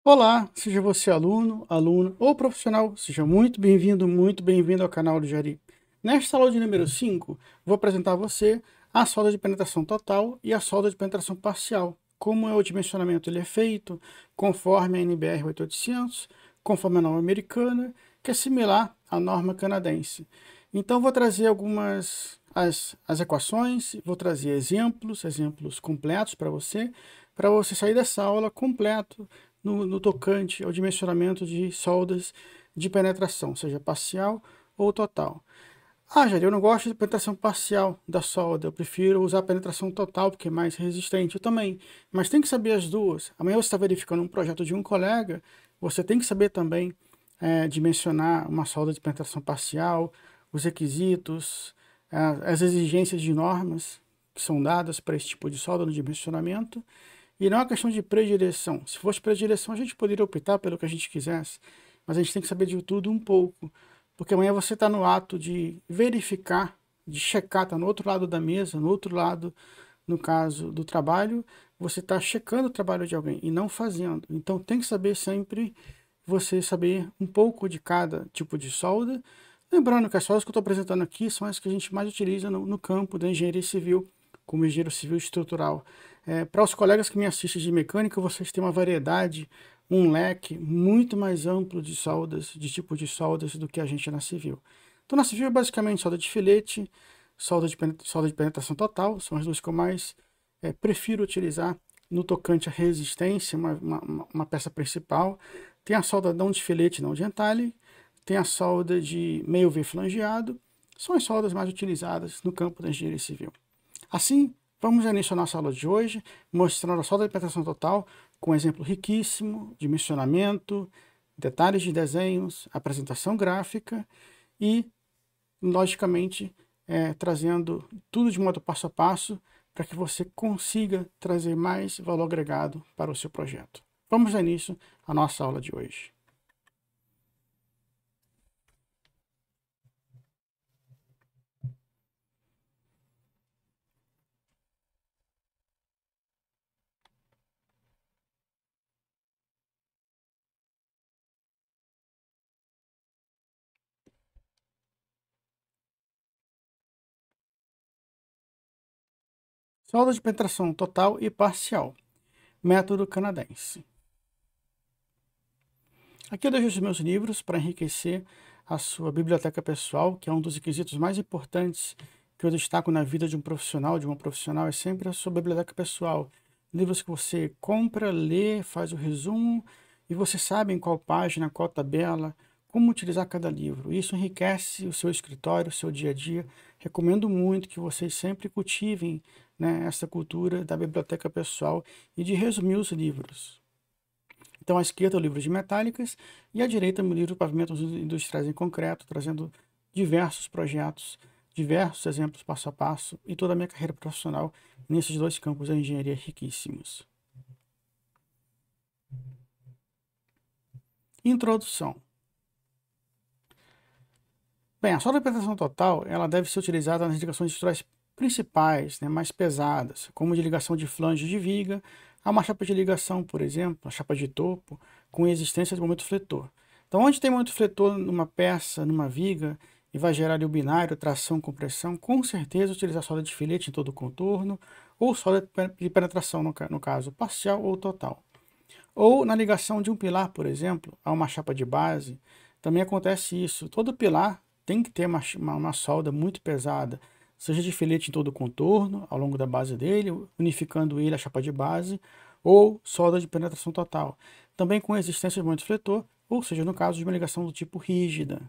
Olá, seja você aluno, aluna ou profissional, seja muito bem-vindo ao canal do Jari. Nesta aula de número 5, vou apresentar a você a solda de penetração total e a solda de penetração parcial. Como é o dimensionamento ele é feito, conforme a NBR 8800, conforme a norma americana, que é similar à norma canadense. Então, vou trazer as equações, vou trazer exemplos completos para você sair dessa aula completo no tocante ao dimensionamento de soldas de penetração, seja parcial ou total. Jair, eu não gosto de penetração parcial da solda, eu prefiro usar a penetração total, porque é mais resistente. Eu também, mas tem que saber as duas. Amanhã você está verificando um projeto de um colega, você tem que saber também dimensionar uma solda de penetração parcial, os requisitos, as exigências de normas que são dadas para esse tipo de solda no dimensionamento. E não é uma questão de predileção. Se fosse predileção, a gente poderia optar pelo que a gente quisesse, mas a gente tem que saber de tudo um pouco, porque amanhã você está no ato de verificar, de checar, está no outro lado da mesa, no outro lado, no caso do trabalho, você está checando o trabalho de alguém e não fazendo. Então tem que saber sempre, você saber um pouco de cada tipo de solda. Lembrando que as soldas que eu estou apresentando aqui são as que a gente mais utiliza no campo da engenharia civil, como engenheiro civil estrutural. Para os colegas que me assistem de mecânica, vocês têm uma variedade, um leque muito mais amplo de soldas, de tipo de soldas do que a gente na civil. Então na civil é basicamente solda de filete, solda de penetração total, são as duas que eu mais prefiro utilizar no tocante à resistência, uma peça principal. Tem a solda não de filete, não de entalhe, tem a solda de meio V flangeado, são as soldas mais utilizadas no campo da engenharia civil. Assim, vamos iniciar nossa aula de hoje, mostrando a solda de penetração total, com um exemplo riquíssimo, dimensionamento, detalhes de desenhos, apresentação gráfica e, logicamente, trazendo tudo de modo passo a passo para que você consiga trazer mais valor agregado para o seu projeto. Vamos dar início à nossa aula de hoje. Solda de penetração total e parcial. Método canadense. Aqui eu deixo os meus livros para enriquecer a sua biblioteca pessoal, que é um dos requisitos mais importantes que eu destaco na vida de um profissional, de uma profissional, é sempre a sua biblioteca pessoal. Livros que você compra, lê, faz o resumo e você sabe em qual página, qual tabela, como utilizar cada livro. Isso enriquece o seu escritório, o seu dia a dia. Recomendo muito que vocês sempre cultivem, né, essa cultura da biblioteca pessoal e de resumir os livros. Então, à esquerda, o livro de metálicas e à direita, o livro de pavimentos industriais em concreto, trazendo diversos projetos, diversos exemplos passo a passo e toda a minha carreira profissional nesses dois campos da engenharia riquíssimos. Introdução. Bem, a solda de penetração total ela deve ser utilizada nas ligações estruturais principais, né, mais pesadas, como de ligação de flange de viga, a uma chapa de ligação, por exemplo, a chapa de topo, com existência de momento fletor. Então, onde tem momento fletor numa peça, numa viga, e vai gerar ali o binário, tração, compressão, com certeza utilizar solda de filete em todo o contorno, ou solda de penetração, no caso, parcial ou total. Ou na ligação de um pilar, por exemplo, a uma chapa de base, também acontece isso. Todo pilar tem que ter uma solda muito pesada, seja de filete em todo o contorno, ao longo da base dele, unificando ele à chapa de base, ou solda de penetração total, também com existência de momento fletor, ou seja, no caso de uma ligação do tipo rígida.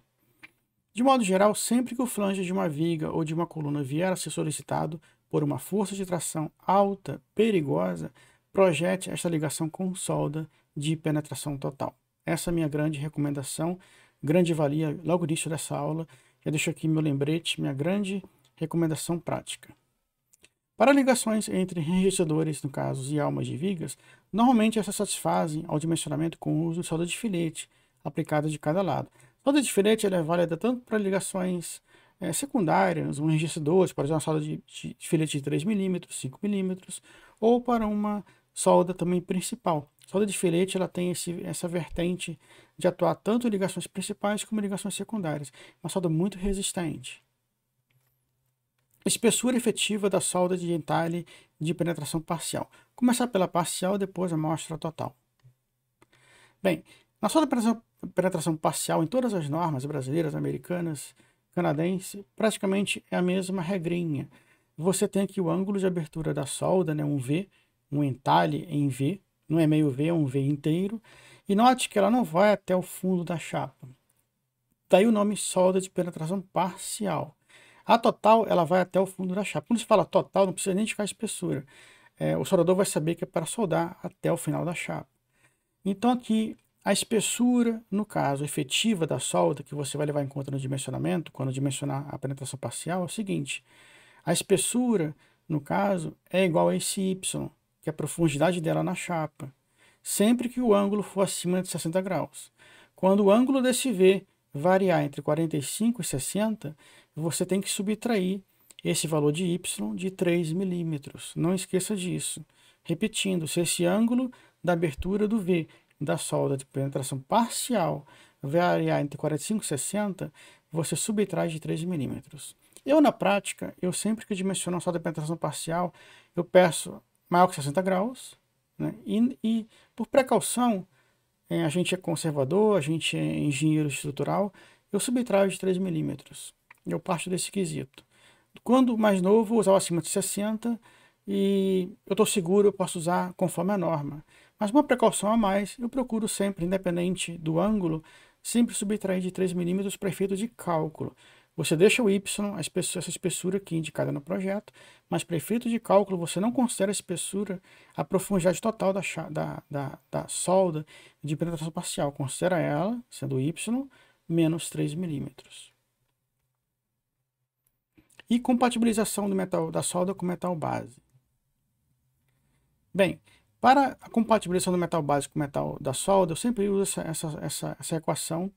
De modo geral, sempre que o flange de uma viga ou de uma coluna vier a ser solicitado por uma força de tração alta, perigosa, projete esta ligação com solda de penetração total. Essa é a minha grande recomendação, grande valia logo no início dessa aula. Já deixo aqui meu lembrete, minha grande recomendação prática. Para ligações entre enregistradores, no caso, e almas de vigas, normalmente essas satisfazem ao dimensionamento com o uso de solda de filete, aplicada de cada lado. A solda de filete é válida tanto para ligações secundárias, um enregistrador, por exemplo, uma solda de filete de 3 mm, 5 mm, ou para uma solda também principal, Solda de filete ela tem essa vertente de atuar tanto em ligações principais como em ligações secundárias. Uma solda muito resistente. Espessura efetiva da solda de entalhe de penetração parcial. Começar pela parcial, depois a amostra total. Bem, na solda de penetração parcial, em todas as normas brasileiras, americanas, canadense, praticamente é a mesma regrinha. Você tem aqui o ângulo de abertura da solda, né, um V, um entalhe em V, não é meio V, é um V inteiro. E note que ela não vai até o fundo da chapa. Daí o nome solda de penetração parcial. A total, ela vai até o fundo da chapa. Quando se fala total, não precisa nem indicar a espessura. O soldador vai saber que é para soldar até o final da chapa. Então aqui, a espessura, no caso, efetiva da solda, que você vai levar em conta no dimensionamento, quando dimensionar a penetração parcial, é o seguinte. A espessura, no caso, é igual a esse Y, que é a profundidade dela na chapa, sempre que o ângulo for acima de 60 graus. Quando o ângulo desse V variar entre 45 e 60, você tem que subtrair esse valor de Y de 3 milímetros. Não esqueça disso. Repetindo, se esse ângulo da abertura do V da solda de penetração parcial variar entre 45 e 60, você subtrai de 3 milímetros. Eu, na prática, sempre que dimensiono a solda de penetração parcial, eu peço maior que 60 graus, né? E por precaução, a gente é conservador, a gente é engenheiro estrutural, eu subtraio de 3 milímetros. Eu parto desse quesito. Quando mais novo, eu usava acima de 60 e eu estou seguro, eu posso usar conforme a norma. Mas uma precaução a mais, eu procuro sempre, independente do ângulo, sempre subtrair de 3 milímetros para efeito de cálculo. Você deixa o Y, essa espessura aqui indicada no projeto, mas para efeito de cálculo você não considera a espessura a profundidade total da solda de penetração parcial. Considera ela, sendo Y, menos 3 milímetros. E compatibilização do metal da solda com metal base. Bem, para a compatibilização do metal base com o metal da solda, eu sempre uso essa equação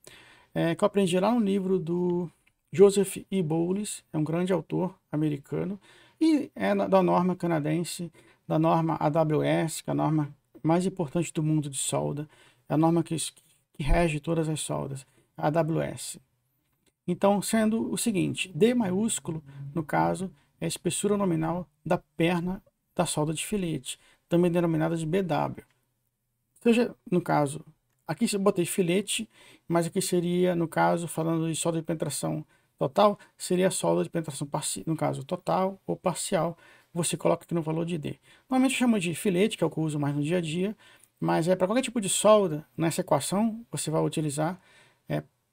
que eu aprendi lá no livro do Joseph E. Bowles, é um grande autor americano, e é da norma canadense, da norma AWS, que é a norma mais importante do mundo de solda, é a norma que rege todas as soldas, a AWS. Então, sendo o seguinte, D maiúsculo, no caso, é a espessura nominal da perna da solda de filete, também denominada de BW. Ou seja, no caso, aqui eu botei filete, mas aqui seria, no caso, falando de solda de penetração total, seria a solda de penetração parcial, no caso, total ou parcial, você coloca aqui no valor de D. Normalmente eu chamo de filete, que é o que eu uso mais no dia a dia, mas para qualquer tipo de solda, nessa equação, você vai utilizar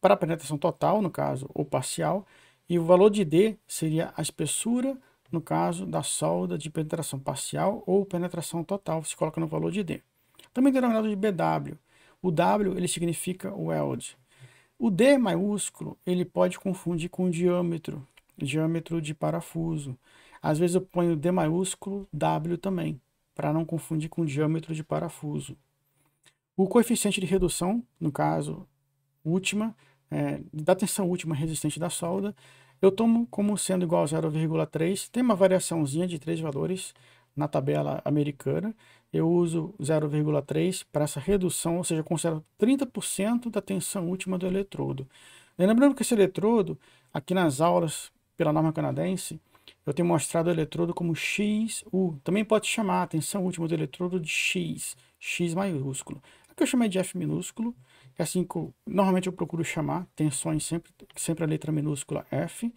para a penetração total, no caso, ou parcial, e o valor de D seria a espessura, no caso, da solda de penetração parcial ou penetração total, você coloca no valor de D. Também denominado de BW. O W, ele significa weld. O D maiúsculo, ele pode confundir com diâmetro de parafuso. Às vezes eu ponho D maiúsculo, W também, para não confundir com diâmetro de parafuso. O coeficiente de redução, no caso, última, da tensão última resistente da solda, eu tomo como sendo igual a 0,3, tem uma variaçãozinha de 3 valores na tabela americana, eu uso 0,3 para essa redução, ou seja, eu considero 30% da tensão última do eletrodo. Lembrando que esse eletrodo, aqui nas aulas, pela norma canadense, eu tenho mostrado o eletrodo como XU, também pode chamar a tensão última do eletrodo de X, X maiúsculo. Aqui eu chamei de F minúsculo, é assim que normalmente eu procuro chamar, tensões sempre a letra minúscula F,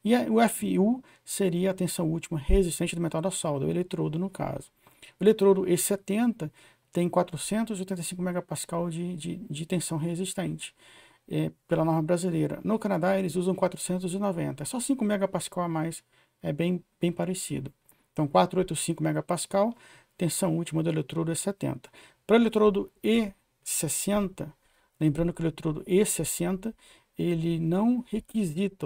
e o FU seria a tensão última resistente do metal da solda, o eletrodo no caso. O eletrodo E70 tem 485 megapascal de tensão resistente, pela norma brasileira. No Canadá eles usam 490, é só 5 megapascal a mais, é bem parecido. Então 485 megapascal, tensão última do eletrodo E70. Para o eletrodo E60, lembrando que o eletrodo E60, ele não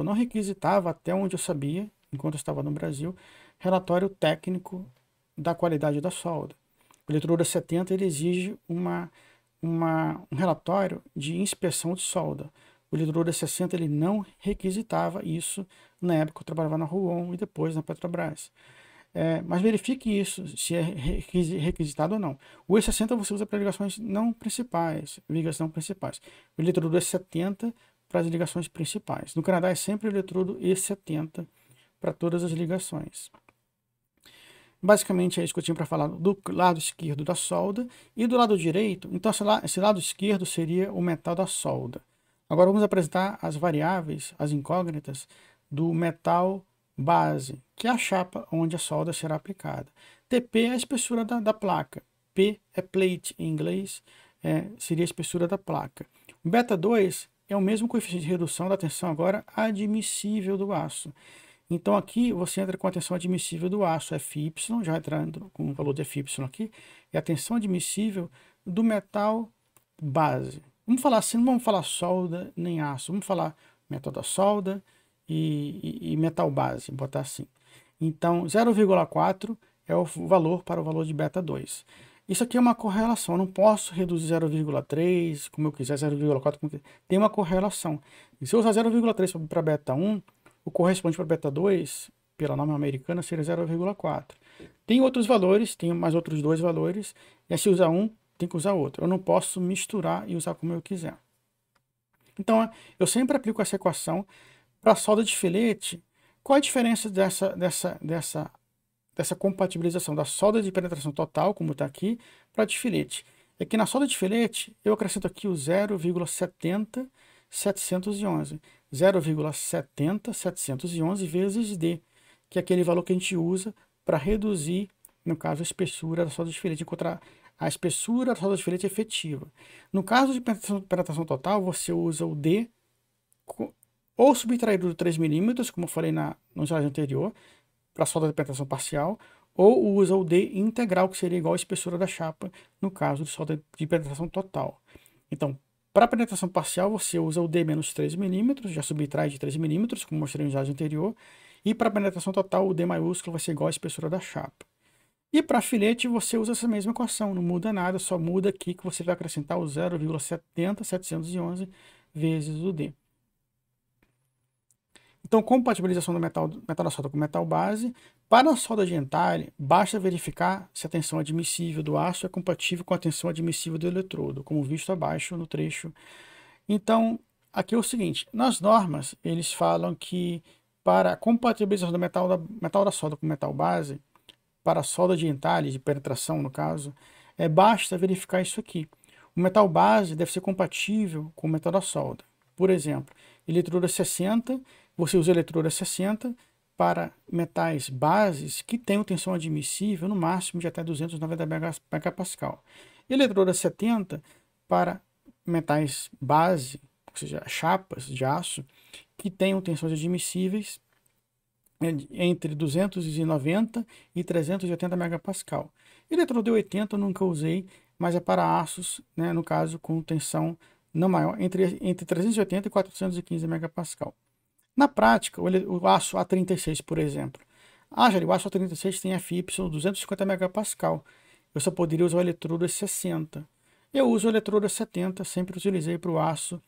requisitava, até onde eu sabia, enquanto eu estava no Brasil, relatório técnico da qualidade da solda. O eletrodo E70 ele exige um relatório de inspeção de solda. O eletrodo E60 ele não requisitava isso na época que eu trabalhava na Ruon e depois na Petrobras. Mas verifique isso, se é requisitado ou não. O E60 você usa para ligações não principais, vigas não principais. O eletrodo E70 para as ligações principais. No Canadá é sempre o eletrodo E70 para todas as ligações. Basicamente é isso que eu tinha para falar do lado esquerdo da solda e do lado direito. Então esse lado esquerdo seria o metal da solda. Agora vamos apresentar as variáveis, as incógnitas do metal base, que é a chapa onde a solda será aplicada. TP é a espessura da placa. P é plate em inglês, seria a espessura da placa. O beta 2 é o mesmo coeficiente de redução da tensão agora admissível do aço. Então aqui você entra com a tensão admissível do aço Fy, já entrando com o valor de Fy aqui, é a tensão admissível do metal base. Vamos falar assim, não vamos falar solda nem aço, vamos falar metal da solda e metal base, botar assim. Então 0,4 é o valor para o valor de beta 2. Isso aqui é uma correlação, eu não posso reduzir 0,3 como eu quiser, 0,4 como eu quiser. Tem uma correlação. E se eu usar 0,3 para beta 1, o correspondente para beta 2, pela norma americana, seria 0,4. Tem outros valores, tem mais outros dois valores, e se usar um, tem que usar outro. Eu não posso misturar e usar como eu quiser. Então, eu sempre aplico essa equação para solda de filete. Qual a diferença dessa compatibilização da solda de penetração total, como está aqui, para de filete? É que na solda de filete, eu acrescento aqui o 0,70711. 0,70711 vezes D, que é aquele valor que a gente usa para reduzir, no caso, a espessura da solda de filete, encontrar a espessura da solda de filete efetiva. No caso de penetração total, você usa o D ou subtraído de 3 milímetros, como eu falei no slide anterior, para a solda de penetração parcial, ou usa o D integral, que seria igual à espessura da chapa, no caso de solda de penetração total. Então, para a penetração parcial, você usa o D menos 3 milímetros, já subtrai de 3 milímetros, como mostrei no slide anterior, e para a penetração total, o D maiúsculo vai ser igual à espessura da chapa. E para filete, você usa essa mesma equação, não muda nada, só muda aqui que você vai acrescentar o 0,70711 vezes o D. Então, compatibilização do metal da solda com metal base. Para a solda de entalhe, basta verificar se a tensão admissível do aço é compatível com a tensão admissível do eletrodo, como visto abaixo no trecho. Então, aqui é o seguinte, nas normas, eles falam que para a compatibilização do metal da solda com metal base, para a solda de entalhe, de penetração no caso, basta verificar isso aqui. O metal base deve ser compatível com o metal da solda. Por exemplo, eletrodo 60, você usa eletrodo 60 para metais bases que tenham tensão admissível no máximo de até 290 megapascal. Eletrodo 70 para metais base, ou seja, chapas de aço, que tenham tensões admissíveis entre 290 e 380 megapascal. Eletrodo 80 eu nunca usei, mas é para aços, né, no caso com tensão não maior, entre 380 e 415 megapascal. Na prática, o aço A36, por exemplo. O aço A36 tem FY 250 megapascal. Eu só poderia usar o eletrodo 60. Eu uso o eletrodo 70, sempre utilizei para o aço,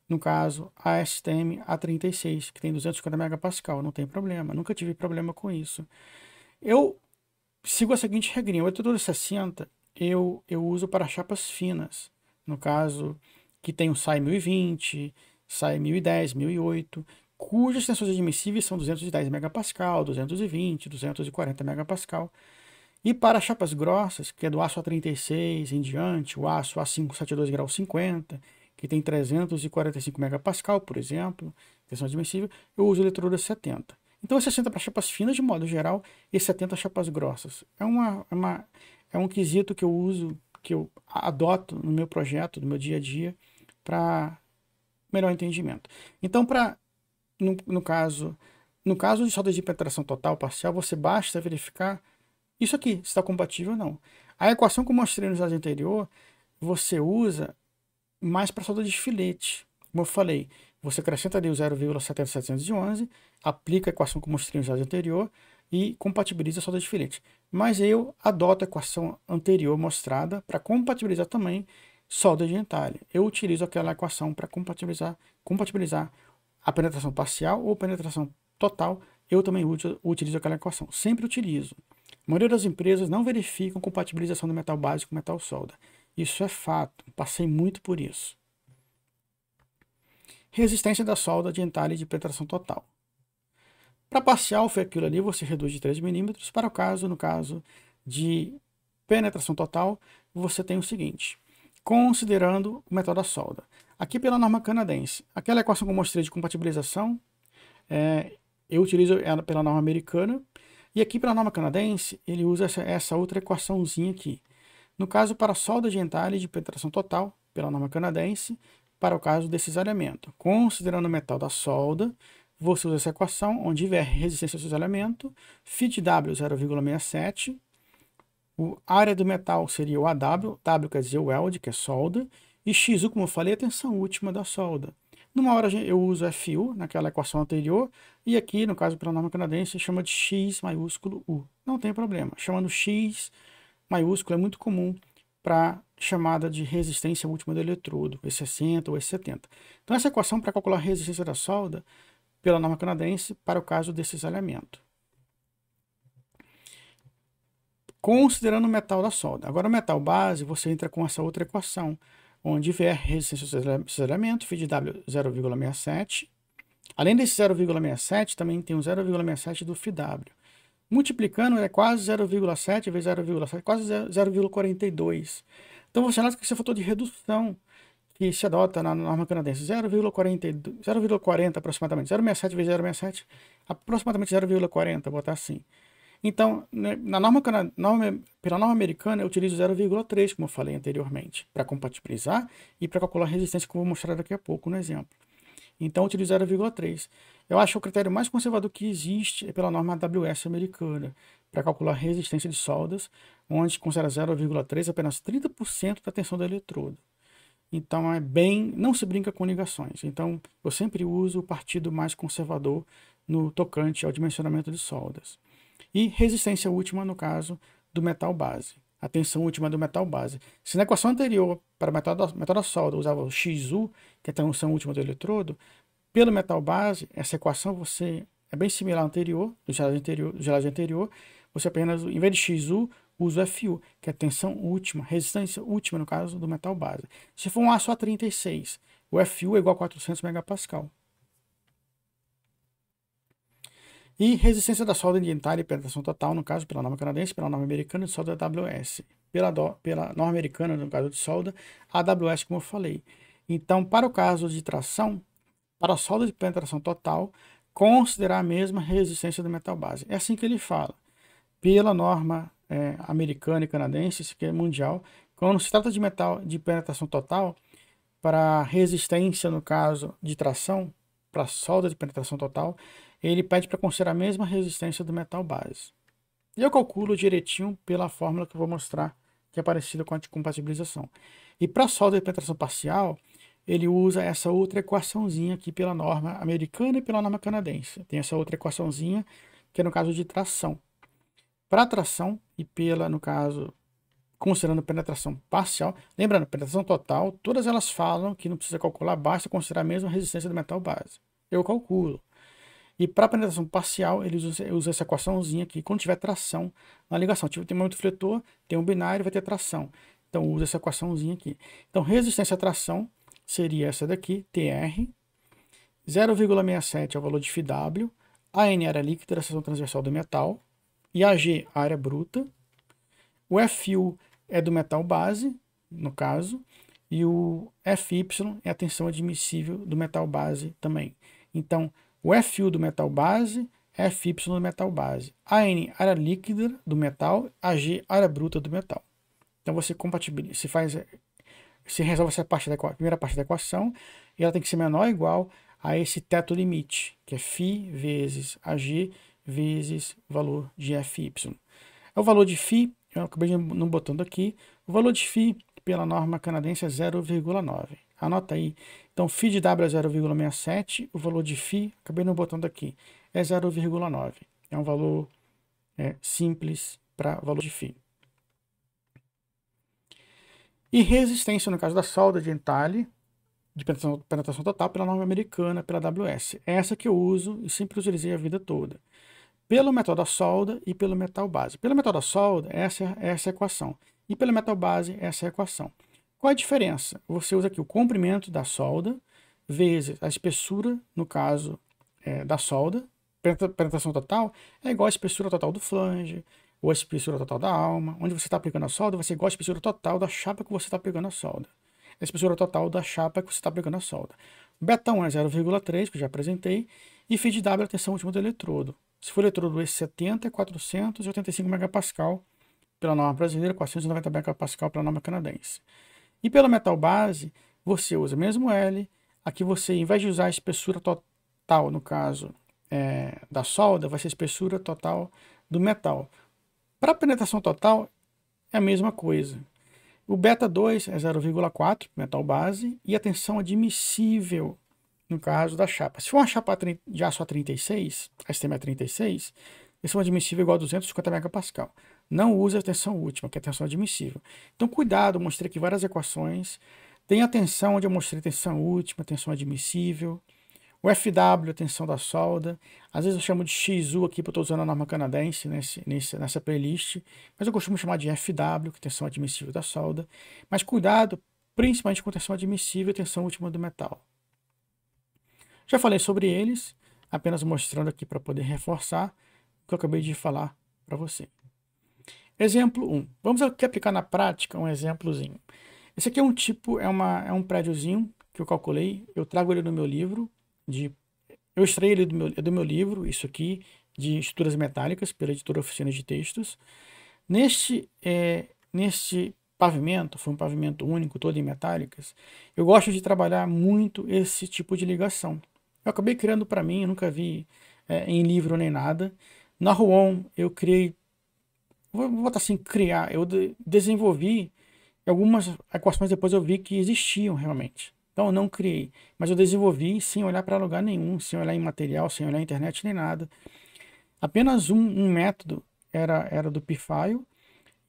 no caso, a ASTM A36, que tem 250 megapascal, não tem problema, nunca tive problema com isso. Eu sigo a seguinte regrinha, o eletrodo 60 eu uso para chapas finas, no caso, que tem o SAI 1020, SAI 1010, 1008, cujas tensões admissíveis são 210 megapascal, 220, 240 megapascal. E para chapas grossas, que é do aço A36 em diante, o aço A572 grau 50, que tem 345 megapascal, por exemplo, tensão admissível, eu uso o eletrodo 70. Então é 60 para chapas finas de modo geral e 70 chapas grossas. É um quesito que eu uso, que eu adoto no meu projeto, no meu dia a dia, para melhor entendimento. Então, no caso de solda de penetração total parcial, você basta verificar isso aqui, se está compatível ou não. A equação que eu mostrei no slide anterior, você usa mais para solda de filete. Como eu falei, você acrescenta ali o 0,70711, aplica a equação que eu mostrei no slide anterior e compatibiliza a solda de filete. Mas eu adoto a equação anterior mostrada para compatibilizar também solda de entalhe. Eu utilizo aquela equação para compatibilizar a penetração parcial ou penetração total eu também utilizo aquela equação. Sempre utilizo. A maioria das empresas não verificam compatibilização do metal base com metal solda. Isso é fato. Passei muito por isso. Resistência da solda de entalhe de penetração total. Para parcial foi aquilo ali, você reduz de 3 milímetros. Para o caso, no caso de penetração total, você tem o seguinte. Considerando o metal da solda. Aqui pela norma canadense. Aquela equação que eu mostrei de compatibilização, eu utilizo ela pela norma americana. E aqui pela norma canadense, ele usa essa outra equaçãozinha aqui. No caso, para solda de entalhe de penetração total, pela norma canadense, para o caso desse cisalhamento. Considerando o metal da solda, você usa essa equação, onde tiver resistência ao cisalhamento, FitW 0,67, a área do metal seria o AW, W quer dizer weld, que é solda, e XU, como eu falei, é a tensão última da solda. Numa hora eu uso FU, naquela equação anterior, e aqui, no caso pela norma canadense, chama de X maiúsculo U. Não tem problema, chamando X maiúsculo é muito comum para chamada de resistência última do eletrodo, E60 ou E70. Então essa equação para calcular a resistência da solda, pela norma canadense, para o caso desse cisalhamento. Considerando o metal da solda. Agora o metal base, você entra com essa outra equação, onde vier resistência ao cisalhamento, FitW 0,67. Além desse 0,67, também tem o 0,67 do FitW. Multiplicando é quase 0,7 vezes 0,7, quase 0,42. Então você nota que esse fator de redução que se adota na norma canadense, 0,40 aproximadamente, 0,67 vezes 0,67, aproximadamente 0,40, botar assim. Então, pela norma americana, eu utilizo 0,3, como eu falei anteriormente, para compatibilizar e para calcular a resistência, que eu vou mostrar daqui a pouco no exemplo. Então, eu utilizo 0,3. Eu acho que o critério mais conservador que existe é pela norma AWS americana, para calcular a resistência de soldas, onde considera 0,3 apenas 30% da tensão do eletrodo. Então, não se brinca com ligações. Então, eu sempre uso o partido mais conservador no tocante ao dimensionamento de soldas. E resistência última, no caso, do metal base. A tensão última do metal base. Se na equação anterior, para o metal da solda, usava o XU, que é a tensão última do eletrodo, pelo metal base, essa equação é bem similar à anterior, do gelagem anterior, você apenas, em vez de XU, usa o FU, que é a tensão última, resistência última, no caso, do metal base. Se for um aço A36, o FU é igual a 400 MPa. E resistência da solda de entalhe e penetração total, no caso, pela norma canadense, pela norma americana de solda AWS. Pela norma americana, no caso de solda, AWS, como eu falei. Então, para o caso de tração, para a solda de penetração total, considerar a mesma resistência do metal base. É assim que ele fala. Pela norma americana e canadense, isso aqui é mundial, quando se trata de metal de penetração total, para resistência, no caso de tração, para solda de penetração total, ele pede para considerar a mesma resistência do metal base. E eu calculo direitinho pela fórmula que eu vou mostrar, que é parecida com a de compatibilização. E para solda de penetração parcial, ele usa essa outra equaçãozinha aqui pela norma americana e pela norma canadense. Tem essa outra equaçãozinha, que é no caso de tração. Para tração e no caso, considerando penetração parcial, lembrando, penetração total, todas elas falam que não precisa calcular, basta considerar a mesma resistência do metal base. Eu calculo. E para penetração parcial, eles usam essa equaçãozinha aqui, quando tiver tração na ligação. Tem um fletor, tem um binário, vai ter tração. Então, usa essa equaçãozinha aqui. Então, resistência à tração seria essa daqui, TR, 0,67 é o valor de FW, AN, área líquida da seção transversal do metal, e AG, a área bruta, o FU é do metal base, no caso, e o FY é a tensão admissível do metal base também. Então, o FU do metal base, FY do metal base, AN, área líquida do metal, AG, área bruta do metal. Então você compatibiliza, se resolve essa primeira parte da equação, e ela tem que ser menor ou igual a esse teto limite, que é φ vezes AG vezes o valor de FY. O valor de φ, eu acabei não botando aqui, o valor de φ pela norma canadense é 0,9. Anota aí. Então, φ de W é 0,67, o valor de φ, acabei não botando aqui, é 0,9. É um valor simples para valor de φ. E resistência, no caso da solda de entalhe, de penetração total, pela norma americana, pela AWS. É essa que eu uso e sempre utilizei a vida toda. pelo metal da solda e pelo metal base. Pelo metal da solda, essa é a equação. E pelo metal base, essa é a equação. Qual a diferença? Você usa aqui o comprimento da solda vezes a espessura, no caso da solda. Penetração total é igual à espessura total do flange, ou a espessura total da alma. Onde você está aplicando a solda vai ser igual à espessura total da chapa que você está aplicando a solda. A espessura total da chapa que você está aplicando a solda. Betão é 0,3, que eu já apresentei, e φ de W é a tensão última do eletrodo. Se for eletrodo E70, é 485 MPa pela norma brasileira, 490 MPa pela norma canadense. E pelo metal base, você usa mesmo L, aqui você, em vez de usar a espessura total, no caso da solda, vai ser a espessura total do metal. Para a penetração total, é a mesma coisa. O beta 2 é 0,4, metal base, e a tensão admissível, no caso da chapa. Se for uma chapa de aço A36, a STM A36, tensão admissível é igual a 250 MPa. Não use a tensão última, que é a tensão admissível. Então, cuidado, eu mostrei aqui várias equações. Tem a tensão onde eu mostrei tensão última, tensão admissível. O FW, a tensão da solda. Às vezes eu chamo de XU aqui, porque eu estou usando a norma canadense nessa playlist. Mas eu costumo chamar de FW, que é a tensão admissível da solda. Mas cuidado, principalmente com tensão admissível e tensão última do metal. Já falei sobre eles, apenas mostrando aqui para poder reforçar o que eu acabei de falar para você. Exemplo 1. Vamos aqui aplicar na prática um exemplozinho. Esse aqui é um prédiozinho que eu calculei. Eu trago ele no meu livro. Eu extraí ele do meu livro, isso aqui, de estruturas metálicas, pela editora Oficina de Textos. Neste pavimento, foi um pavimento único, todo em metálicas, eu gosto de trabalhar muito esse tipo de ligação. Eu acabei criando para mim, eu nunca vi em livro nem nada. Na Ruon, eu criei, vou botar assim, criar, eu desenvolvi algumas equações, depois eu vi que existiam realmente. Então eu não criei, mas eu desenvolvi sem olhar para lugar nenhum, sem olhar em material, sem olhar em internet nem nada. Apenas um método era do Pifile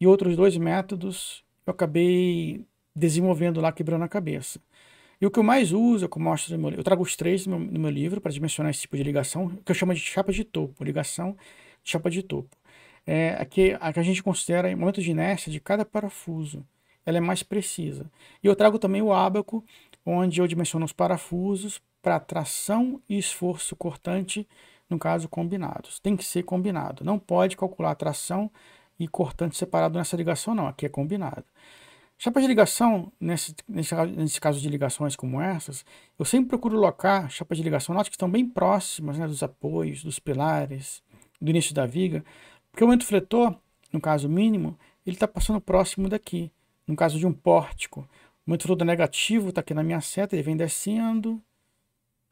e outros 2 métodos eu acabei desenvolvendo lá, quebrando a cabeça. E o que eu mais uso, eu mostro no meu livro, eu trago os 3 no meu livro para dimensionar esse tipo de ligação, que eu chamo de chapa de topo, ligação de chapa de topo. A que a gente considera o momento de inércia de cada parafuso. Ela é mais precisa. E eu trago também o ábaco, onde eu dimensiono os parafusos para tração e esforço cortante, no caso combinados. Tem que ser combinado. Não pode calcular tração e cortante separado nessa ligação, não. Aqui é combinado. Chapa de ligação, nesse caso de ligações como essas, eu sempre procuro locar chapas de ligação, note que estão bem próximas, né, dos apoios, dos pilares, do início da viga, porque o momento fletor, no caso mínimo, ele está passando próximo daqui. No caso de um pórtico, o momento fletor negativo está aqui na minha seta, ele vem descendo,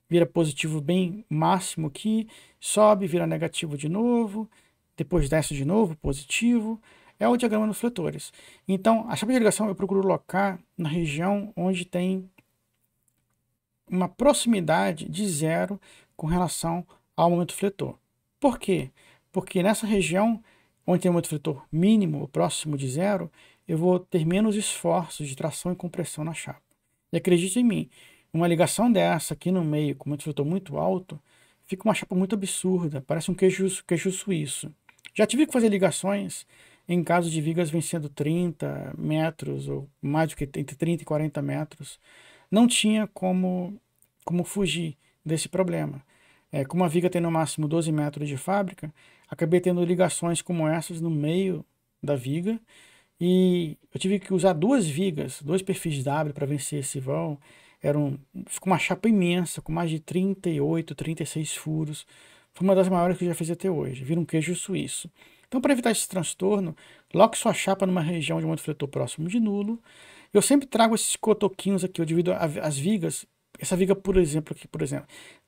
vira positivo bem máximo aqui, sobe, vira negativo de novo, depois desce de novo, positivo. É o diagrama dos fletores. Então, a chapa de ligação eu procuro colocar na região onde tem uma proximidade de zero com relação ao momento fletor. Por quê? Porque nessa região onde tem um momento fletor mínimo, próximo de zero, eu vou ter menos esforços de tração e compressão na chapa. E acredite em mim, uma ligação dessa aqui no meio, com momento fletor muito alto, fica uma chapa muito absurda, parece um queijo suíço. Já tive que fazer ligações em caso de vigas vencendo 30 metros, ou mais do que entre 30 e 40 metros, não tinha como fugir desse problema. Como a viga tem no máximo 12 metros de fábrica, acabei tendo ligações como essas no meio da viga, e eu tive que usar 2 vigas, 2 perfis W para vencer esse vão. Ficou uma chapa imensa, com mais de 38, 36 furos. Foi uma das maiores que eu já fiz até hoje, vira um queijo suíço. Então, para evitar esse transtorno, coloque sua chapa numa região de momento fletor próximo de nulo. Eu sempre trago esses cotoquinhos aqui, eu divido as vigas. Essa viga, por exemplo,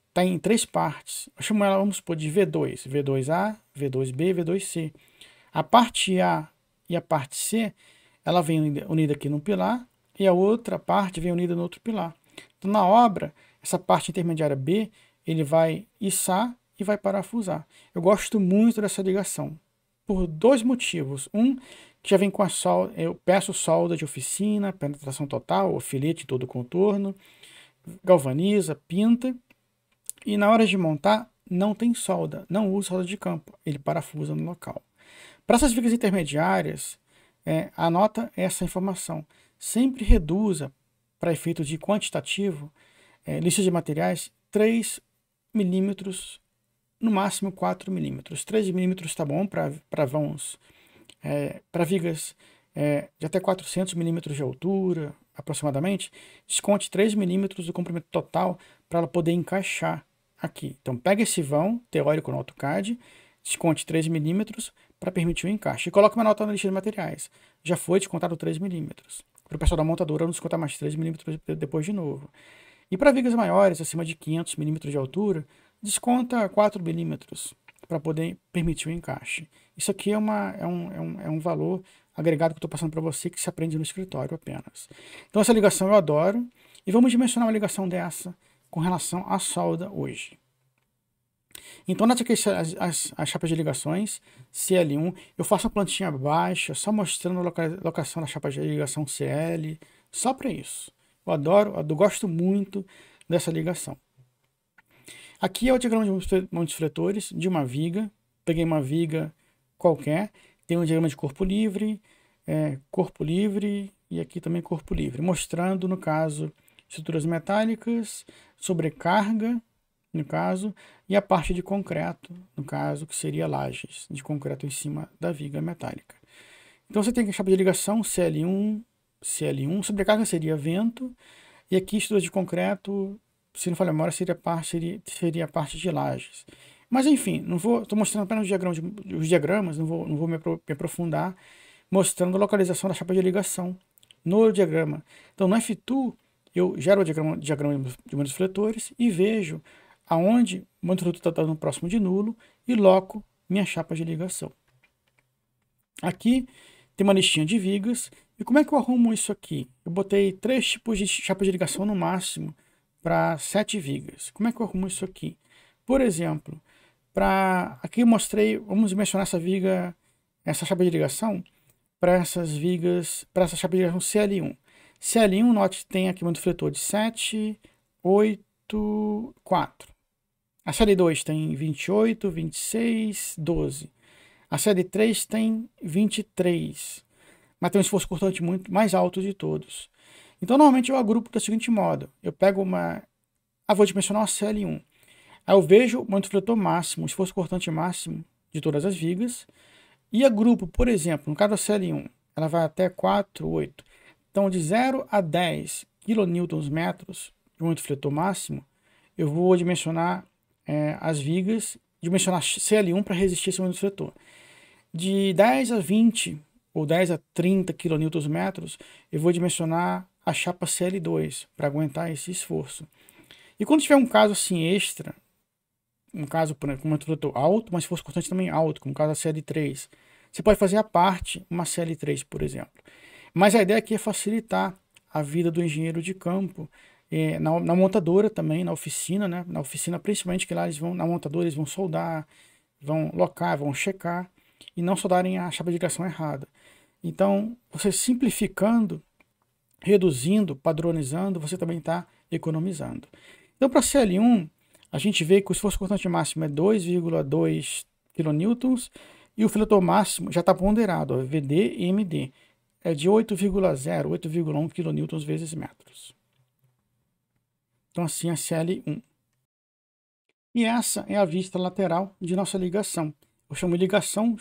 está em 3 partes. Eu chamo ela, vamos supor, de V2. V2A, V2B, V2C. A parte A e a parte C, ela vem unida aqui num pilar, e a outra parte vem unida no outro pilar. Então, na obra, essa parte intermediária B, ele vai içar e vai parafusar. Eu gosto muito dessa ligação, por 2 motivos. Um, que já vem com a solda, eu peço solda de oficina, penetração total, alfinete em todo o contorno, galvaniza, pinta, e na hora de montar, não tem solda, não usa solda de campo, ele parafusa no local. Para essas vigas intermediárias, anota essa informação. Sempre reduza, para efeito de quantitativo, lista de materiais, 3 milímetros, no máximo 4 milímetros. 3 milímetros está bom para vãos, para vigas de até 400 milímetros de altura, aproximadamente. Desconte 3 milímetros do comprimento total para ela poder encaixar aqui. Então, pega esse vão teórico no AutoCAD, desconte 3 milímetros para permitir o encaixe. E coloque uma nota na lista de materiais. Já foi descontado 3 milímetros. Para o pessoal da montadora não descontar mais 3 milímetros depois de novo. E para vigas maiores, acima de 500 milímetros de altura, desconta 4 milímetros para poder permitir o encaixe. Isso aqui é um valor agregado que eu estou passando para você, que se aprende no escritório apenas. Então essa ligação eu adoro. E vamos dimensionar uma ligação dessa com relação à solda hoje. Então, note aqui as chapas de ligações, CL1. Eu faço uma plantinha baixa, só mostrando a locação da chapa de ligação CL, só para isso. Eu gosto muito dessa ligação. Aqui é o diagrama de multifletores de uma viga. Peguei uma viga qualquer, tem um diagrama de corpo livre e aqui também corpo livre, mostrando, no caso, estruturas metálicas, sobrecarga, no caso, e a parte de concreto, no caso, que seria lajes de concreto em cima da viga metálica. Então você tem a chapa de ligação CL1, sobrecarga seria vento, e aqui estruturas de concreto, se não falha a memória, seria a parte de lajes. Mas enfim, estou mostrando apenas os diagramas, não vou me aprofundar, mostrando a localização da chapa de ligação no diagrama. Então no F2, eu gero o diagrama de multifletores e vejo aonde o multifletor está dando próximo de nulo e loco minha chapa de ligação. Aqui tem uma listinha de vigas. E como é que eu arrumo isso aqui? Eu botei 3 tipos de chapa de ligação no máximo para 7 vigas. Como é que eu arrumo isso aqui? Por exemplo, aqui eu mostrei, vamos mencionar essa viga, essa chapa de ligação para essas vigas, para essa chapa de ligação CL1. CL1, note que tem aqui um multifletor de 7, 8, 4. A série 2 tem 28, 26, 12. A série 3 tem 23. Mas tem um esforço cortante muito mais alto de todos. Então, normalmente eu agrupo da seguinte modo. Eu pego vou dimensionar uma CL1. Aí eu vejo o multifletor máximo, o esforço cortante máximo de todas as vigas. E agrupo, por exemplo, no caso da CL1, ela vai até 4, 8. Então, de 0 a 10 kNm de multifletor máximo, eu vou dimensionar as vigas, dimensionar CL1 para resistir esse multifletor. De 10 a 20 ou 10 a 30 kNm, eu vou dimensionar a chapa CL2 para aguentar esse esforço. E quando tiver um caso assim extra, um caso com um multifletor alto, mas esforço cortante também alto, como o caso da CL3, você pode fazer à parte uma CL3, por exemplo. Mas a ideia aqui é facilitar a vida do engenheiro de campo, na montadora também, na oficina, né? Na oficina principalmente, que lá na montadora eles vão soldar, vão locar, vão checar e não soldarem a chapa de ligação errada. Então, você simplificando, reduzindo, padronizando, você também está economizando. Então, para CL1, a gente vê que o esforço cortante máximo é 2,2 kN e o filetor máximo já está ponderado, VD e MD. É de 8,0, 8,1 kN vezes metros. Então, assim, a CL1. E essa é a vista lateral de nossa ligação. Eu chamo de ligação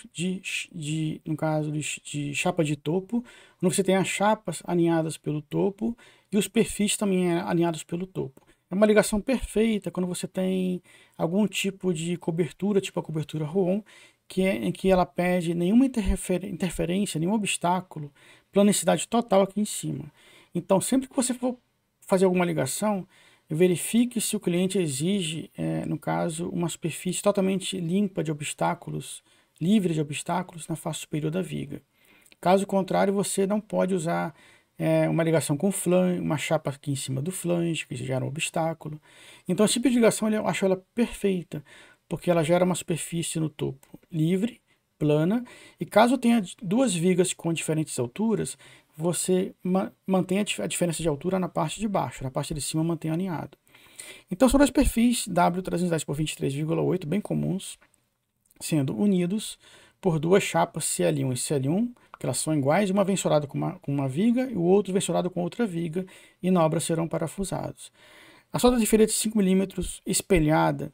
no caso de chapa de topo, onde você tem as chapas alinhadas pelo topo e os perfis também alinhados pelo topo. É uma ligação perfeita quando você tem algum tipo de cobertura, tipo a cobertura Rouen, em que ela pede nenhuma interferência, nenhum obstáculo, planicidade total aqui em cima. Então, sempre que você for fazer alguma ligação, verifique se o cliente exige, no caso, uma superfície totalmente limpa de obstáculos, livre de obstáculos na face superior da viga. Caso contrário, você não pode usar uma ligação com flange, uma chapa aqui em cima do flange, que gera um obstáculo. Então, esse tipo de ligação eu acho ela perfeita, porque ela gera uma superfície no topo livre, plana, e caso tenha duas vigas com diferentes alturas, você mantém a diferença de altura na parte de baixo, na parte de cima mantém alinhado. Então são dois perfis W310 por 23,8 bem comuns, sendo unidos por duas chapas CL1 e CL1, porque elas são iguais, uma vem solada com uma viga e o outro vem solado com outra viga, e na obra serão parafusados. A solda de filete 5 mm espelhada,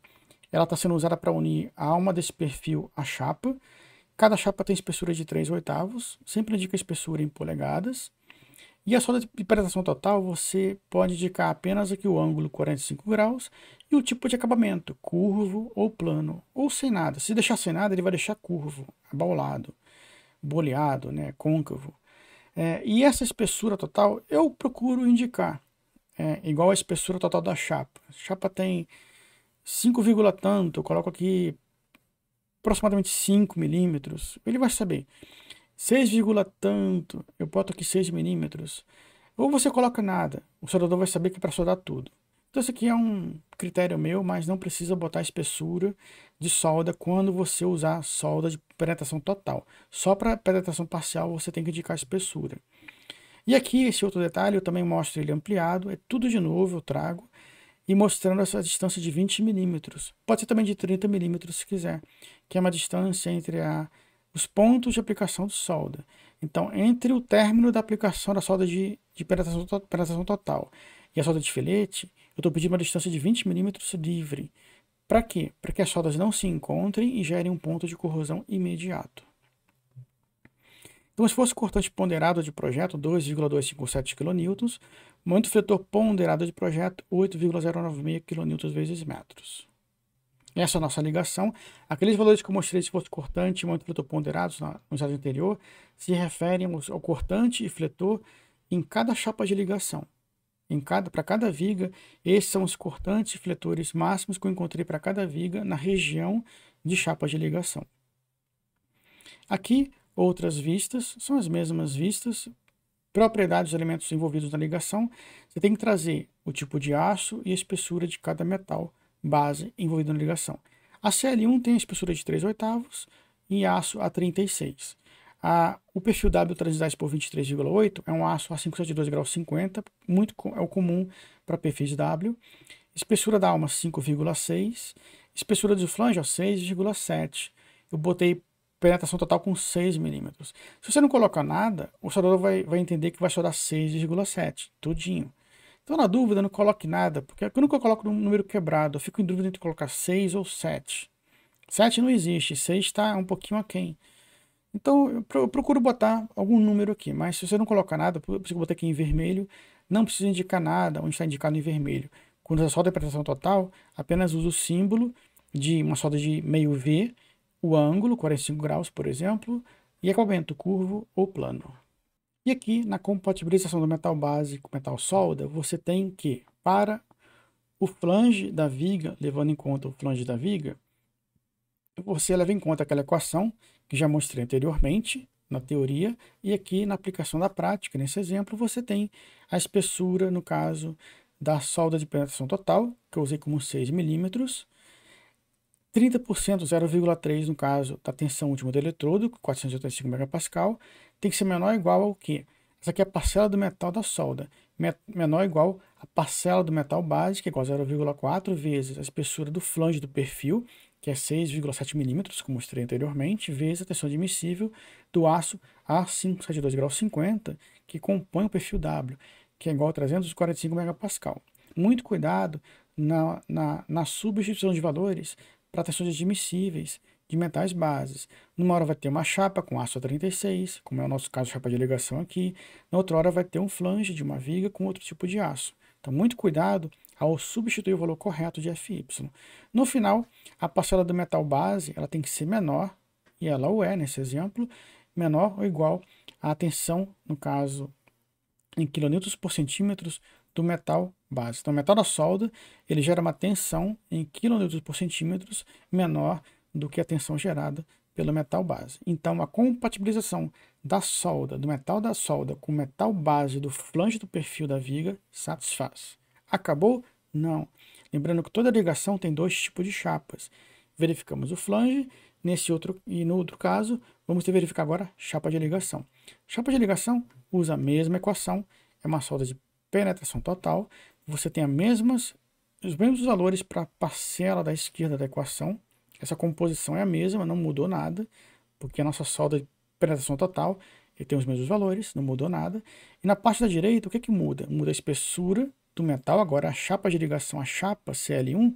ela está sendo usada para unir a alma desse perfil à chapa. Cada chapa tem espessura de 3/8, sempre indica espessura em polegadas. E a solda de penetração total, você pode indicar apenas aqui o ângulo 45 graus e o tipo de acabamento, curvo ou plano, ou sem nada. Se deixar sem nada, ele vai deixar curvo, abaulado, boleado, né, côncavo. E essa espessura total, eu procuro indicar igual a espessura total da chapa. A chapa tem 5, tanto, eu coloco aqui aproximadamente 5 milímetros, ele vai saber. 6, tanto, eu boto aqui 6 milímetros. Ou você coloca nada, o soldador vai saber que é para soldar tudo. Então isso aqui é um critério meu, mas não precisa botar espessura de solda quando você usar solda de penetração total. Só para penetração parcial você tem que indicar espessura. E aqui esse outro detalhe eu também mostro ele ampliado, é tudo de novo, eu trago, e mostrando essa distância de 20 milímetros. Pode ser também de 30 milímetros se quiser, que é uma distância entre os pontos de aplicação de solda. Então, entre o término da aplicação da solda de penetração total e a solda de filete, eu estou pedindo uma distância de 20 milímetros livre. Para quê? Para que as soldas não se encontrem e gerem um ponto de corrosão imediato. Então, se fosse cortante ponderado de projeto, 2,257 kN, momento fletor ponderado de projeto, 8,096 kN vezes metros. Essa é a nossa ligação. Aqueles valores que eu mostrei, se fosse cortante e momento fletor ponderados no slide anterior, se referem ao cortante e fletor em cada chapa de ligação. Para cada viga, esses são os cortantes e fletores máximos que eu encontrei para cada viga na região de chapa de ligação. Aqui, outras vistas, são as mesmas vistas, propriedades dos elementos envolvidos na ligação. Você tem que trazer o tipo de aço e a espessura de cada metal base envolvido na ligação. A CL1 tem a espessura de 3/8 e aço A36. O perfil W310 por 23,8 é um aço A572 graus 50, é o comum para perfis W. Espessura da alma 5,6, espessura do flange 6,7. Eu botei penetração total com 6 milímetros. Se você não colocar nada, o soldador vai entender que vai soldar 6,7, tudinho. Então, na dúvida, não coloque nada, porque eu nunca coloco um número quebrado, eu fico em dúvida entre colocar 6 ou 7. 7 não existe, 6 está um pouquinho aquém. Então, eu procuro botar algum número aqui, mas se você não colocar nada, por isso que eu botei aqui em vermelho, não precisa indicar nada onde está indicado em vermelho. Quando a solda é penetração total, apenas usa o símbolo de uma solda de meio V, o ângulo, 45 graus, por exemplo, e acabamento curvo ou plano. E aqui, na compatibilização do metal base com metal solda, você tem que, para o flange da viga, levando em conta o flange da viga, você leva em conta aquela equação que já mostrei anteriormente, na teoria, e aqui na aplicação da prática, nesse exemplo, você tem a espessura, no caso da solda de penetração total, que eu usei como 6 milímetros, 30%, 0,3 no caso da tensão última do eletrodo, 485 MPa, tem que ser menor ou igual ao quê? Essa aqui é a parcela do metal da solda, menor ou igual a parcela do metal base, que é igual a 0,4 vezes a espessura do flange do perfil, que é 6,7 milímetros, como mostrei anteriormente, vezes a tensão admissível do aço A572 graus 50, que compõe o perfil W, que é igual a 345 MPa. Muito cuidado na substituição de valores para tensões admissíveis de metais bases. Numa hora vai ter uma chapa com aço A36, como é o nosso caso, chapa de ligação aqui. Na outra hora vai ter um flange de uma viga com outro tipo de aço. Então, muito cuidado ao substituir o valor correto de Fy. No final, a parcela do metal base ela tem que ser menor, e ela o é nesse exemplo, menor ou igual à tensão, no caso, em quilonewtons por centímetros do metal base. Então, o metal da solda, ele gera uma tensão em quilonewtons por centímetros menor do que a tensão gerada pelo metal base. Então, a compatibilização da solda, do metal da solda com o metal base do flange do perfil da viga satisfaz. Acabou? Não. Lembrando que toda ligação tem dois tipos de chapas. Verificamos o flange, e no outro caso, vamos verificar agora chapa de ligação. Chapa de ligação usa a mesma equação, é uma solda de penetração total, você tem as mesmas os mesmos valores para a parcela da esquerda da equação. Essa composição é a mesma, não mudou nada, porque a nossa solda de penetração total tem os mesmos valores, não mudou nada. E na parte da direita, o que que muda? Muda a espessura do metal. Agora a chapa de ligação, a chapa CL1,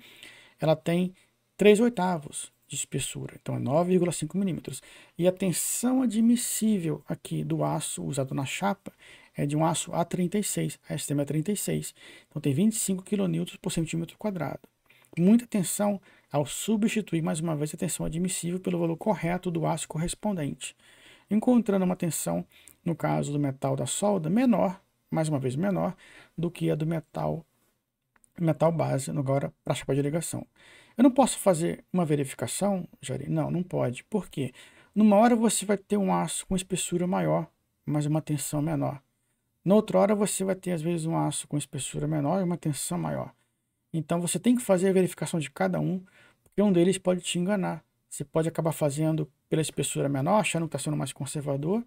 ela tem 3/8 de espessura, então é 9,5 milímetros. E a tensão admissível aqui do aço usado na chapa é de um aço A36, a STM A36. Então tem 25 kN por centímetro quadrado. Muita tensão ao substituir mais uma vez a tensão admissível pelo valor correto do aço correspondente, encontrando uma tensão, no caso do metal da solda, menor, mais uma vez menor, do que a do metal base, agora para a chapa de ligação. Eu não posso fazer uma verificação, Jari? Não, não pode. Por quê? Numa hora você vai ter um aço com espessura maior, mas uma tensão menor. Na outra hora você vai ter, às vezes, um aço com espessura menor e uma tensão maior. Então você tem que fazer a verificação de cada um, porque um deles pode te enganar. Você pode acabar fazendo pela espessura menor, achando que está sendo mais conservador,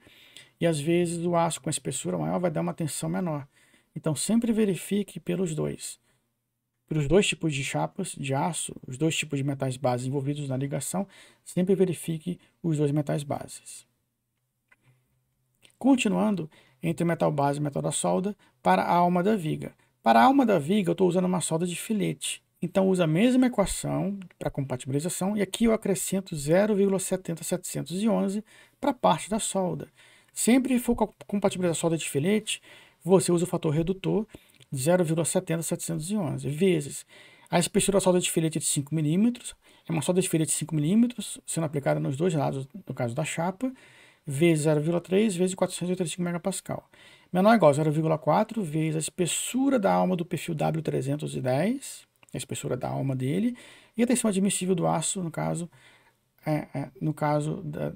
e às vezes o aço com espessura maior vai dar uma tensão menor. Então sempre verifique pelos dois tipos de chapas de aço, os dois tipos de metais bases envolvidos na ligação, sempre verifique os dois metais bases. Continuando, entre o metal base e o metal da solda, para a alma da viga. Para a alma da viga, eu estou usando uma solda de filete. Então, uso a mesma equação para compatibilização e aqui eu acrescento 0,70711 para a parte da solda. Sempre que for compatibilizar a solda de filete, você usa o fator redutor de 0,70711 vezes a espessura da solda de filete de 5 milímetros, é uma solda de filete de 5 milímetros, sendo aplicada nos dois lados, no caso da chapa, vezes 0,3 vezes 485 megapascal. Menor ou igual a 0,4 vezes a espessura da alma do perfil W310, a espessura da alma dele, e a tensão admissível do aço, no caso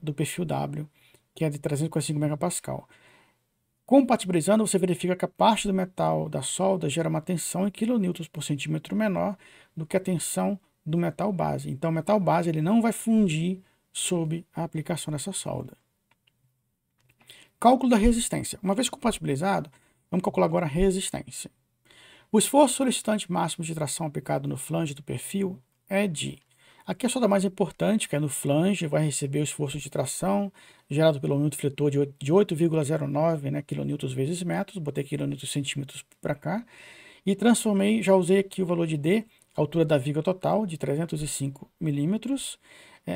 do perfil W, que é de 345 megapascal. Compatibilizando, você verifica que a parte do metal da solda gera uma tensão em kN por centímetro menor do que a tensão do metal base. Então, o metal base ele não vai fundir sob a aplicação dessa solda. Cálculo da resistência. Uma vez compatibilizado, vamos calcular agora a resistência. O esforço solicitante máximo de tração aplicado no flange do perfil é de... Aqui a solda mais importante, que é no flange, vai receber o esforço de tração gerado pelo unidade fletor de 8,09 kN vezes metros, botei kN centímetros para cá, e transformei, já usei aqui o valor de D, a altura da viga total, de 305 milímetros,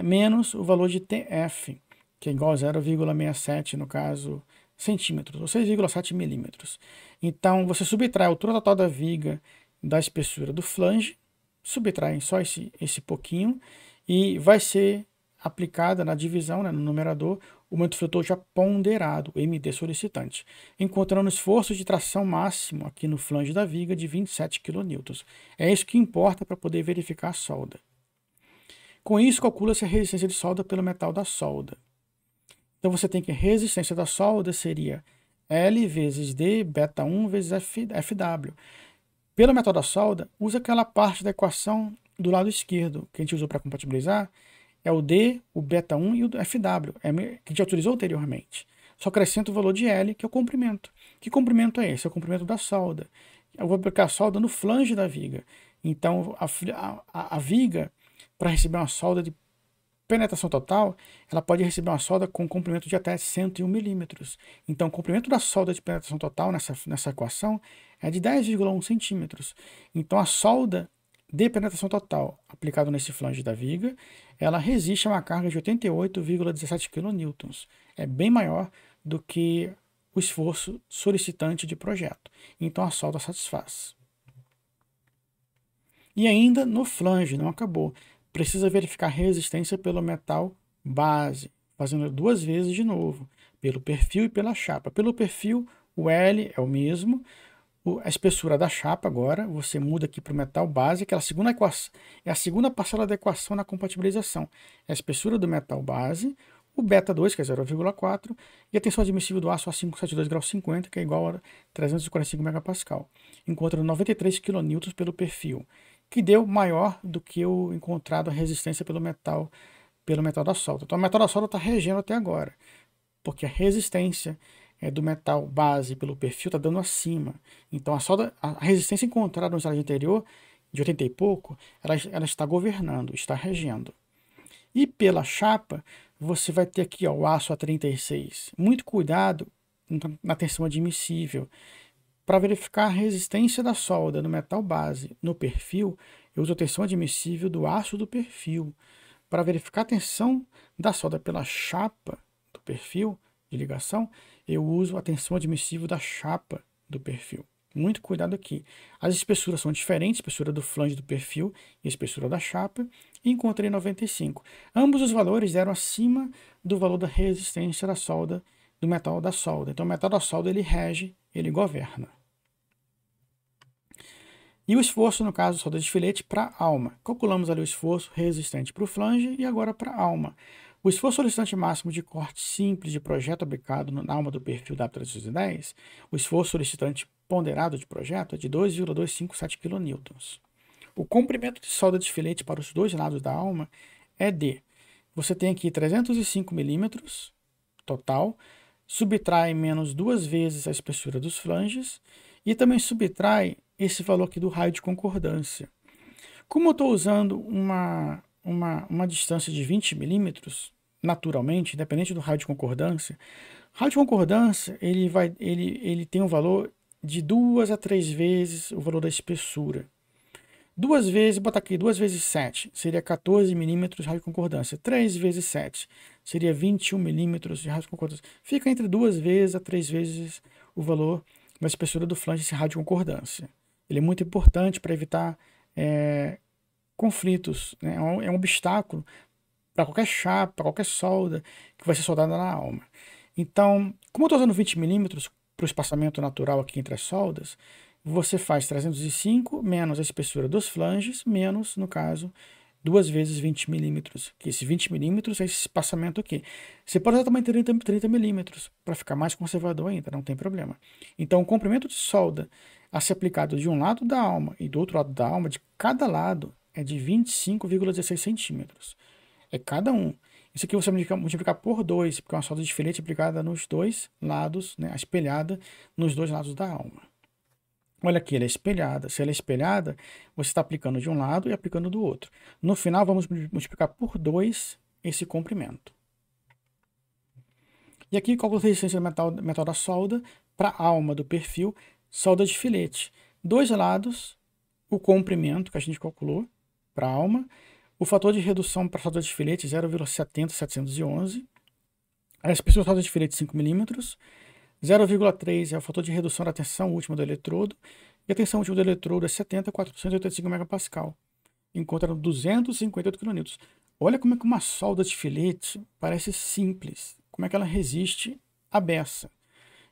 menos o valor de TF, que é igual a 0,67, no caso, centímetros, ou 6,7 milímetros. Então, você subtrai a altura total da viga da espessura do flange, subtraem só esse pouquinho, e vai ser aplicada na divisão, no numerador, o momento fletor já ponderado, o MD solicitante, encontrando esforço de tração máximo aqui no flange da viga de 27 kN. É isso que importa para poder verificar a solda. Com isso, calcula-se a resistência de solda pelo metal da solda. Então você tem que a resistência da solda seria L vezes D, beta 1 vezes FW. Pelo metal da solda, usa aquela parte da equação do lado esquerdo, que a gente usou para compatibilizar, é o D, o beta 1 e o FW, que a gente utilizou anteriormente. Só acrescenta o valor de L, que é o comprimento. Que comprimento é esse? É o comprimento da solda. Eu vou aplicar a solda no flange da viga. Então, a viga, para receber uma solda de penetração total, ela pode receber uma solda com comprimento de até 101 milímetros. Então, o comprimento da solda de penetração total nessa equação é de 10,1 centímetros. Então, a solda de penetração total aplicada nesse flange da viga, ela resiste a uma carga de 88,17 kN. É bem maior do que o esforço solicitante de projeto. Então, a solda satisfaz. E ainda no flange, não acabou. Precisa verificar a resistência pelo metal base, fazendo duas vezes de novo, pelo perfil e pela chapa. Pelo perfil, o L é o mesmo, a espessura da chapa agora, você muda aqui para o metal base, que é a segunda equação, é a segunda parcela da equação na compatibilização. É a espessura do metal base, o beta 2, que é 0,4, e a tensão admissível do aço A572 grau 50, que é igual a 345 megapascal. Encontra 93 kN pelo perfil, que deu maior do que o encontrado a resistência pelo metal da solda. Então, o metal da solda está regendo até agora, porque a resistência do metal base pelo perfil está dando acima. Então, a resistência encontrada no slide anterior de 80 e pouco, ela está governando, está regendo. E pela chapa, você vai ter aqui ó, o aço A36. Muito cuidado na tensão admissível. Para verificar a resistência da solda no metal base no perfil, eu uso a tensão admissível do aço do perfil. Para verificar a tensão da solda pela chapa do perfil de ligação, eu uso a tensão admissível da chapa do perfil. Muito cuidado aqui. As espessuras são diferentes, a espessura do flange do perfil e a espessura da chapa, e encontrei 95. Ambos os valores eram acima do valor da resistência da solda, do metal da solda. Então o metal da solda ele rege, ele governa. E o esforço, no caso, solda de filete para alma. Calculamos ali o esforço resistente para o flange e agora para a alma. O esforço solicitante máximo de corte simples de projeto aplicado na alma do perfil W310, o esforço solicitante ponderado de projeto é de 2,257 kN. O comprimento de solda de filete para os dois lados da alma é de, você tem aqui 305 milímetros total, subtrai menos 2 vezes a espessura dos flanges e também subtrai esse valor aqui do raio de concordância. Como eu estou usando uma distância de 20 milímetros, naturalmente, independente do raio de concordância, o raio de concordância ele tem um valor de 2 a 3 vezes o valor da espessura. 2 vezes, botar aqui, 2 vezes 7, seria 14 milímetros de raio de concordância. 3 vezes 7, seria 21 milímetros de raio de concordância. Fica entre 2 vezes a 3 vezes o valor da espessura do flange desse raio de concordância. Ele é muito importante para evitar conflitos, né? É um obstáculo para qualquer chapa, para qualquer solda que vai ser soldada na alma. Então, como eu estou usando 20 milímetros para o espaçamento natural aqui entre as soldas, você faz 305 menos a espessura dos flanges, menos, no caso, 2 vezes 20 milímetros. Que esse 20 milímetros é esse espaçamento aqui. Você pode usar também 30 milímetros, para ficar mais conservador ainda, não tem problema. Então, o comprimento de solda a ser aplicado de um lado da alma e do outro lado da alma, de cada lado, é de 25,16 centímetros. É cada um. Isso aqui você multiplicar por 2, porque é uma solda de filete aplicada nos dois lados, né, espelhada nos dois lados da alma. Olha aqui, ela é espelhada. Se ela é espelhada, você está aplicando de um lado e aplicando do outro. No final, vamos multiplicar por 2 esse comprimento. E aqui, cálculo de resistência do metal da solda para a alma do perfil, solda de filete. Dois lados, o comprimento que a gente calculou para a alma, o fator de redução para a solda de filete 0,70711, a espessura da solda de filete 5 milímetros, 0,3 é o fator de redução da tensão última do eletrodo, e a tensão última do eletrodo é 70,485 MPa, encontrando 258 kN. Olha como é que uma solda de filete parece simples, como é que ela resiste à beça.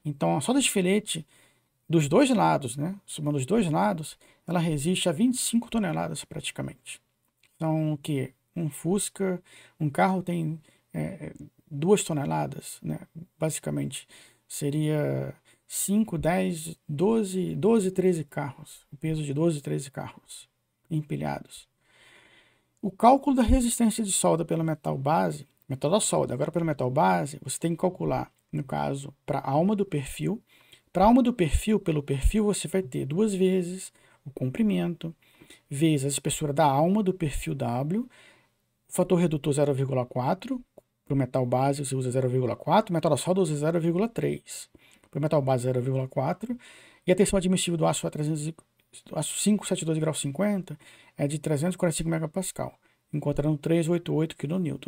Então, a solda de filete dos dois lados, né, somando os dois lados, ela resiste a 25 toneladas praticamente. Então, o que? Um Fusca, um carro tem 2 toneladas, né, basicamente. Seria 5, 10, 12, 13 carros. O peso de 12, 13 carros empilhados. O cálculo da resistência de solda pelo metal base, metal da solda, agora pelo metal base, você tem que calcular, no caso, para a alma do perfil. Para a alma do perfil, pelo perfil, você vai ter 2 vezes o comprimento, vezes a espessura da alma do perfil W, o fator redutor 0,4, para o metal base você usa 0,4, metal da solda usa 0,3. Para o metal base 0,4. E a tensão admissível do aço aço 572 graus 50 é de 345 MPa, encontrando 388 kN.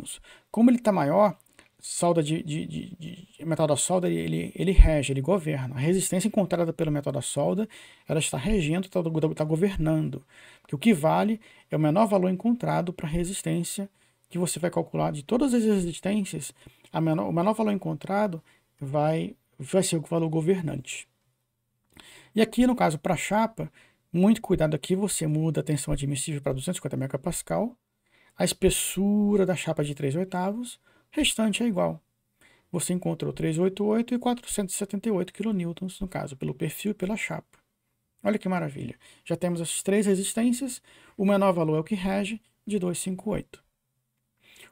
Como ele está maior, solda de metal da solda ele rege, ele governa. A resistência encontrada pelo metal da solda, ela está regendo, está governando. Porque o que vale é o menor valor encontrado para a resistência que você vai calcular de todas as resistências, o menor valor encontrado vai ser o valor governante. E aqui, no caso, para a chapa, muito cuidado aqui, você muda a tensão admissível para 250 MPa, a espessura da chapa de 3/8, o restante é igual. Você encontrou 388 e 478 kN, no caso, pelo perfil e pela chapa. Olha que maravilha. Já temos as 3 resistências, o menor valor é o que rege, de 258.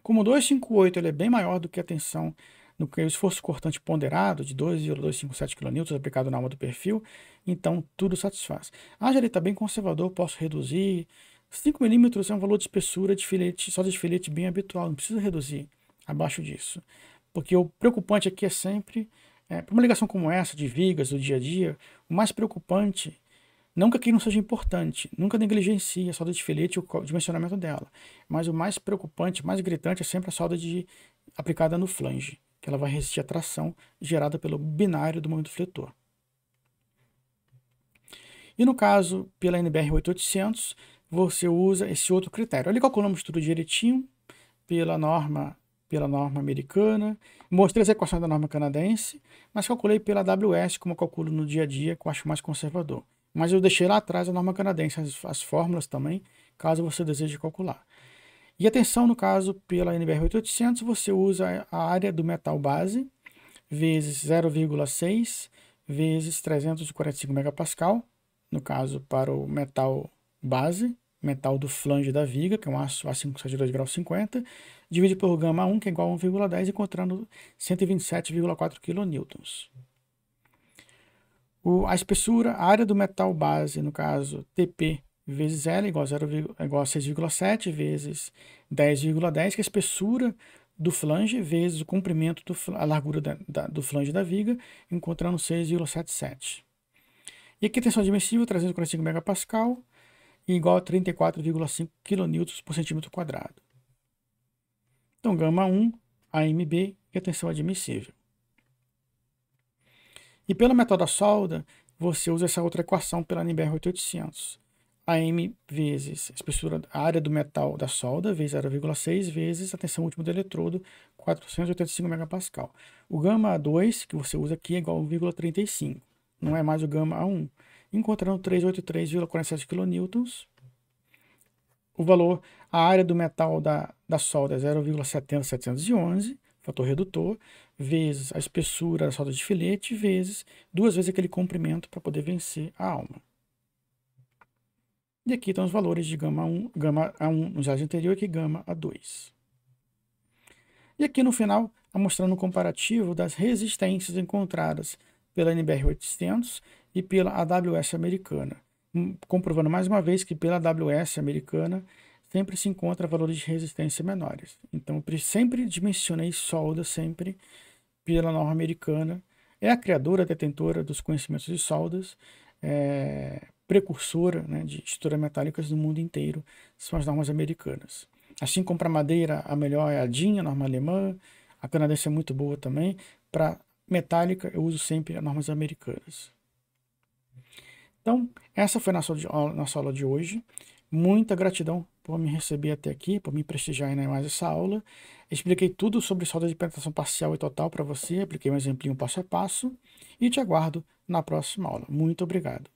Como o 258 ele é bem maior do que a tensão no esforço cortante ponderado de 2,257 kN aplicado na alma do perfil, então tudo satisfaz. Ah, Jari, está bem conservador, posso reduzir. 5 milímetros é um valor de espessura de filete, solda de filete bem habitual, não precisa reduzir abaixo disso. Porque o preocupante aqui é sempre, para uma ligação como essa, de vigas do dia a dia, o mais preocupante, não que aqui não seja importante, nunca negligencie a solda de filete e o dimensionamento dela, mas o mais preocupante, mais gritante é sempre a solda aplicada no flange, que ela vai resistir à tração gerada pelo binário do momento fletor. E no caso, pela NBR 8800, você usa esse outro critério. Ali calculamos tudo direitinho pela norma americana, mostrei as equações da norma canadense, mas calculei pela AWS, como eu calculo no dia a dia, que eu acho mais conservador. Mas eu deixei lá atrás a norma canadense, as fórmulas também, caso você deseje calcular. E atenção, no caso, pela NBR 8800, você usa a área do metal base, vezes 0,6, vezes 345 megapascal, no caso, para o metal base, metal do flange da viga, que é um aço A572 grau 50, divide por gama 1, que é igual a 1,10, encontrando 127,4 kN. A espessura, a área do metal base, no caso, TP vezes L, igual a 6,7 vezes 10,10, que é a espessura do flange vezes o comprimento, a largura do flange da viga, encontrando 6,77. E aqui a tensão admissível, 345 megapascal, igual a 34,5 kN por centímetro quadrado. Então, gama 1, AMB, e a tensão admissível. E pelo método da solda, você usa essa outra equação pela NBR 8800. AM vezes a área do metal da solda, vezes 0,6, vezes a tensão última do eletrodo, 485 megapascal. O gama A2, que você usa aqui, é igual a 1,35. Não é mais o gama A1. Encontrando 383,47 kN. O valor, a área do metal da solda é 0,70711, fator redutor, vezes a espessura da solda de filete, vezes 2 vezes aquele comprimento para poder vencer a alma. E aqui estão os valores de gama A1 no slide anterior e aqui gama A2. E aqui no final, mostrando um comparativo das resistências encontradas pela NBR 800 e pela AWS americana, comprovando mais uma vez que pela AWS americana sempre se encontra valores de resistência menores. Então, eu sempre dimensionei solda sempre pela norma americana. É a criadora, detentora dos conhecimentos de soldas, precursora, né, de estruturas metálicas no mundo inteiro, são as normas americanas. Assim como para madeira, a melhor é a DIN, a norma alemã, a canadense é muito boa também. Para metálica, eu uso sempre as normas americanas. Então, essa foi a nossa aula de hoje. Muita gratidão por me receber até aqui, por me prestigiar ainda mais essa aula. Expliquei tudo sobre solda de penetração parcial e total para você, apliquei um exemplinho passo a passo e te aguardo na próxima aula. Muito obrigado.